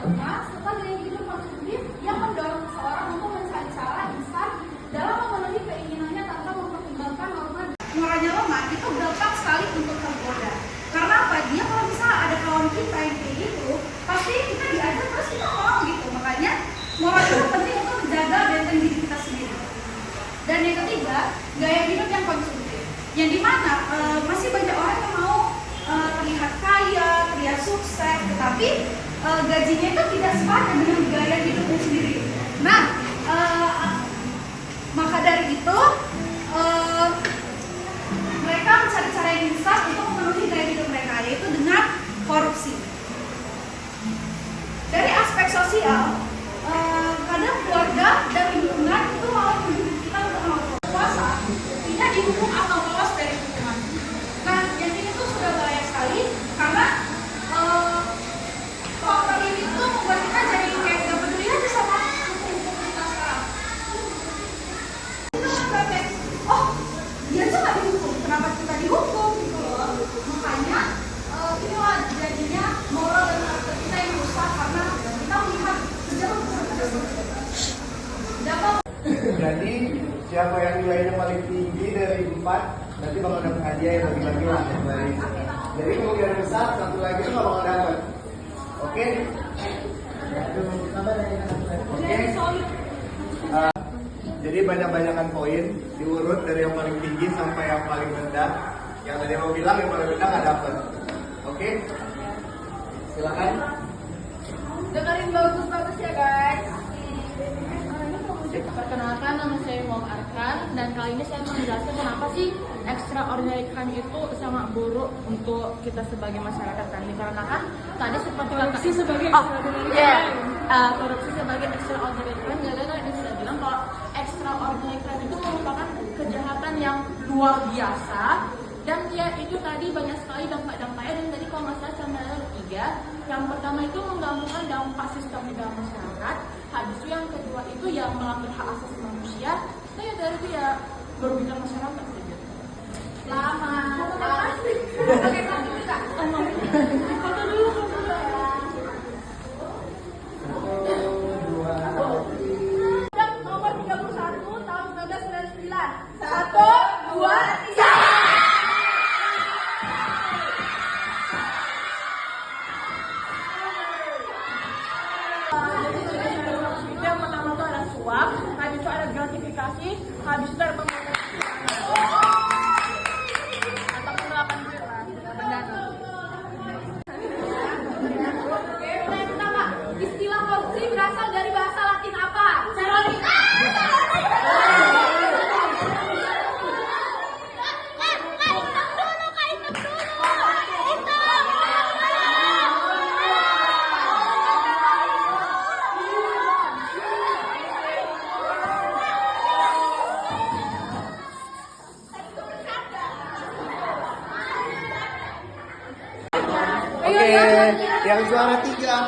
pertama, serta gaya hidup konsumtif yang mendorong seseorang untuk mencari cara instan dalam memenuhi keinginannya tanpa mempertimbangkan norma. Moralnya lemah itu gampang sekali untuk tergoda. Karena apa? Dia kalau misalnya ada kawan kita yang kayak gitu, pasti kita diajak terus kita mau gitu. Makanya moral itu penting untuk menjaga benteng diri kita sendiri. Dan yang ketiga, gaya hidup yang konsumtif. Yang dimana masih banyak orang yang mau terlihat kaya, terlihat sukses, tetapi gajinya itu tidak sepadan dengan gaya hidupnya sendiri. Nah, maka dari itu mereka mencari cara yang instan untuk memenuhi gaya hidup mereka, yaitu dengan korupsi. Dari aspek sosial, kadang keluarga dan lingkungan itu mau mendukung kita untuk melakukan puasa, tidak dihukum atau lolos dari hukuman. Nah, yang ini tuh sudah bahaya sekali karena faktor ini tuh membuat kita jadi kayak gak peduli aja sama hukum kita sekarang. Kita nggak kayak, oh dia tuh nggak dihukum, kenapa kita dihukum gitu loh. Makanya inilah jadinya moral dan karakter kita yang rusak karena kita melihat sejauh Jadi siapa yang nilainya paling tinggi dari 4 nanti bakal dapat hadiah yang bagi-bagi lah dari. Jadi kemungkinan besar satu lagi itu bakal dapat. Oke? Oke. Jadi banyak-banyakan poin diurut dari yang paling tinggi sampai yang paling rendah. Yang tadi mau bilang yang paling rendah nggak dapat. Oke? Silakan. dengerin bagus-bagus ya guys. Perkenalkan, nama saya Muam Arkan dan kali ini saya mau menjelaskan kenapa sih extraordinary crime itu sangat buruk untuk kita sebagai masyarakat kan. Karena kan tadi seperti korupsi sebagai korupsi sebagai extraordinary crime, gara-gara ini sudah bilang kalau extraordinary crime itu merupakan kejahatan yang luar biasa dan ya itu tadi banyak sekali dampak-dampaknya. Dan tadi kalau nggak salah sampai ada 3. Yang pertama itu menggabungkan dampak sistem di dalam masyarakat. Habis itu yang kedua itu yang melanggar hak asasi manusia. Nah ya dari itu ya merugikan masyarakat saja. Selamat. Pakai kartu juga. Foto dulu. Nomor 31 tahun 1999. 1, 2, 3. Yang pertama itu ada suap, habis itu ada gratifikasi, habis itu ada pembayaran atau penggelapan duit lah, pendana. Yang pertama, istilah korupsi berasal dari bahasa Latin apa? Teroris. Oke, yang juara 3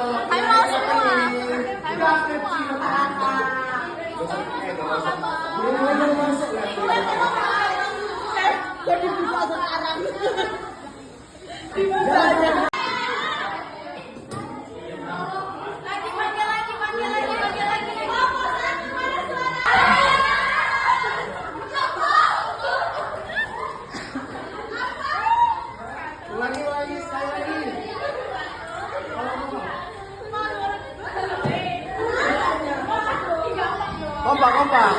lagi sekali lagi. Kompak.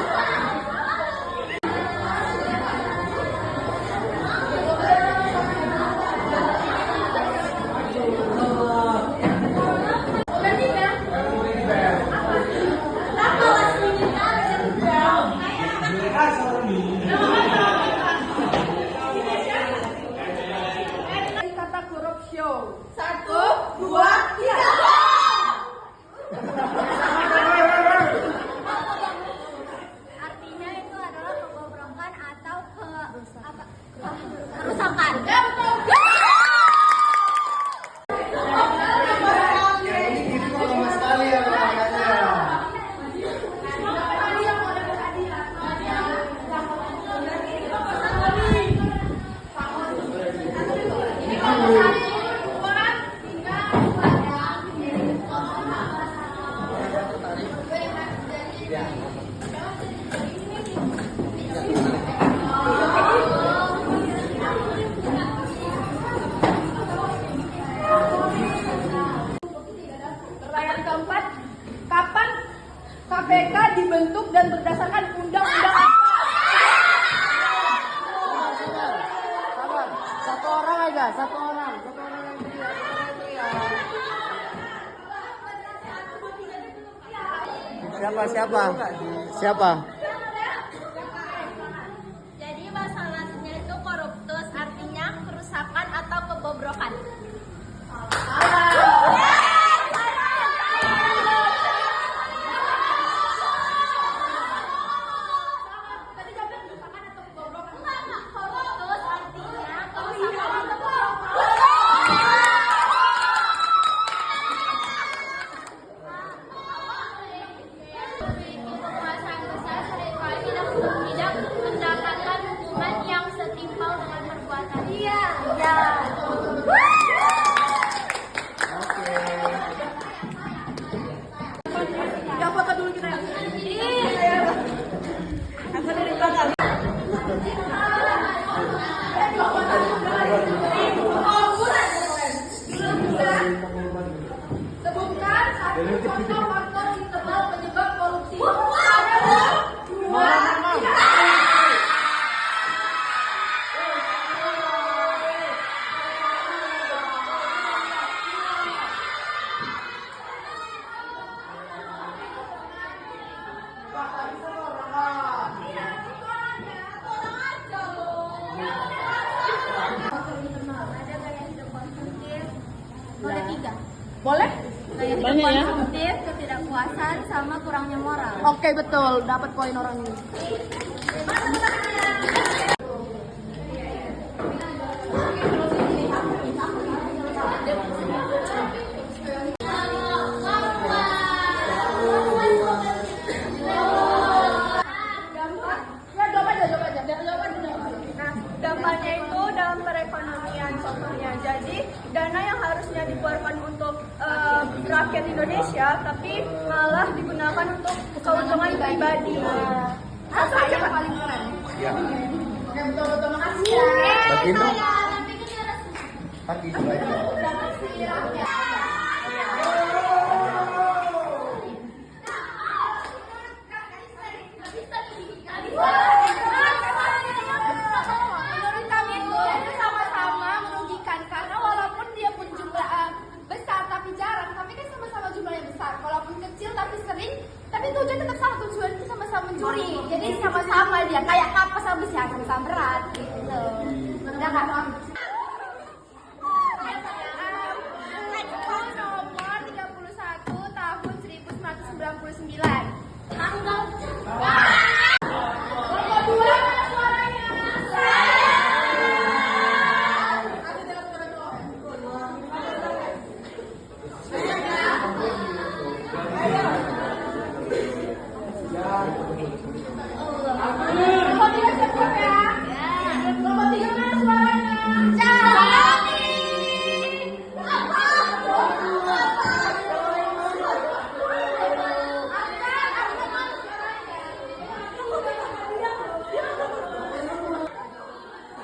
Kata korupsi. 1, 2, 3. dibentuk dan berdasarkan undang-undang apa? Sabar. Satu orang aja, satu orang yang teriak. Siapa? Jadi masalahnya itu koruptus, artinya kerusakan atau kebobrokan. Koruptus artinya kerusakan atau kebobrokan. Kekuasaan besar seringkali tidak mendapatkan hukuman yang setimpal dengan perbuatan. Iya. Ya foto dulu kita. Aku dari belakang. Sebutkan satu contoh faktor internal penyebab korupsi. Ada gaya hidup konsumtif. Boleh 3. Boleh? Gaya hidup Banyak ya? konsumtif, ketidakpuasan, sama kurangnya moral. Oke, betul. Dapat poin orang ini. Dampaknya itu dalam perekonomian contohnya. Jadi dana yang harusnya dikeluarkan untuk rakyat Indonesia, tapi malah digunakan untuk keuntungan pribadi. Apa yang paling keren? Ya. Oke, betul-betul. Makasih ya. Begitu. Pagi itu aja. Menurut kami itu sama-sama merugikan karena walaupun dia pun jumlah besar tapi jarang, tapi kan sama-sama jumlahnya besar. Walaupun kecil tapi sering, tapi tujuan tetap sama, tujuan itu sama-sama mencuri. Jadi sama-sama dia kayak kapas habis ya, sama-sama berat gitu. Udah kan? Nomor 31 tahun 1999. Tanggal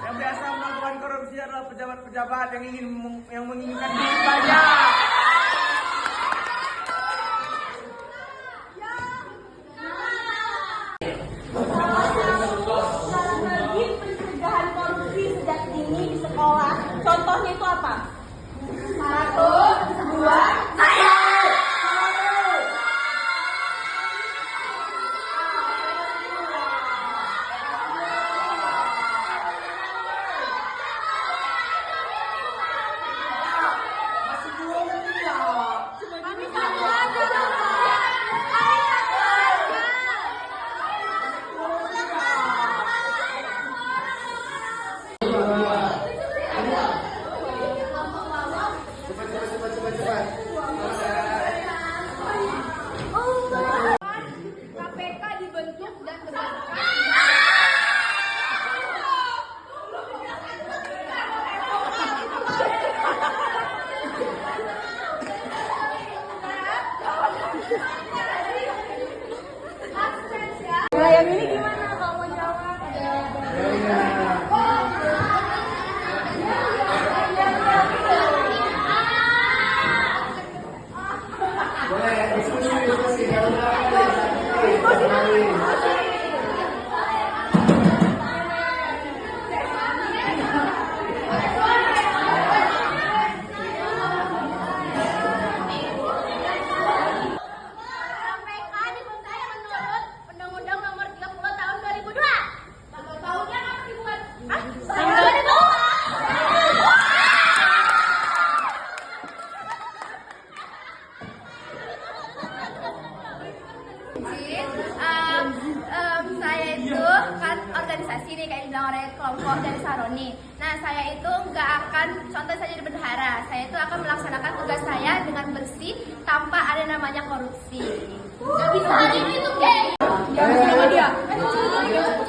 Yang biasa melakukan korupsi adalah pejabat-pejabat yang menginginkan duit banyak. Strategi pencegahan korupsi sejak dini di sekolah. Contohnya itu apa? 1, 2, 3. KPK dibentuk dan berdasarkan Nah, yang ini gimana kalau mau jawab? Boleh ya, diskusi. sekali. Sampaikan ibu saya menurut Undang-Undang Nomor 30 Tahun 2002. Tanggal tahunnya kapan dibuat? Tanggal 2002. Saya itu kan organisasi nih kayak dibilang oleh kelompok dari Saroni. Nah saya itu nggak akan contoh saja di bendahara. Saya itu akan melaksanakan tugas saya dengan bersih tanpa ada namanya korupsi. Nggak bisa hari itu gay. Ayo, ayo.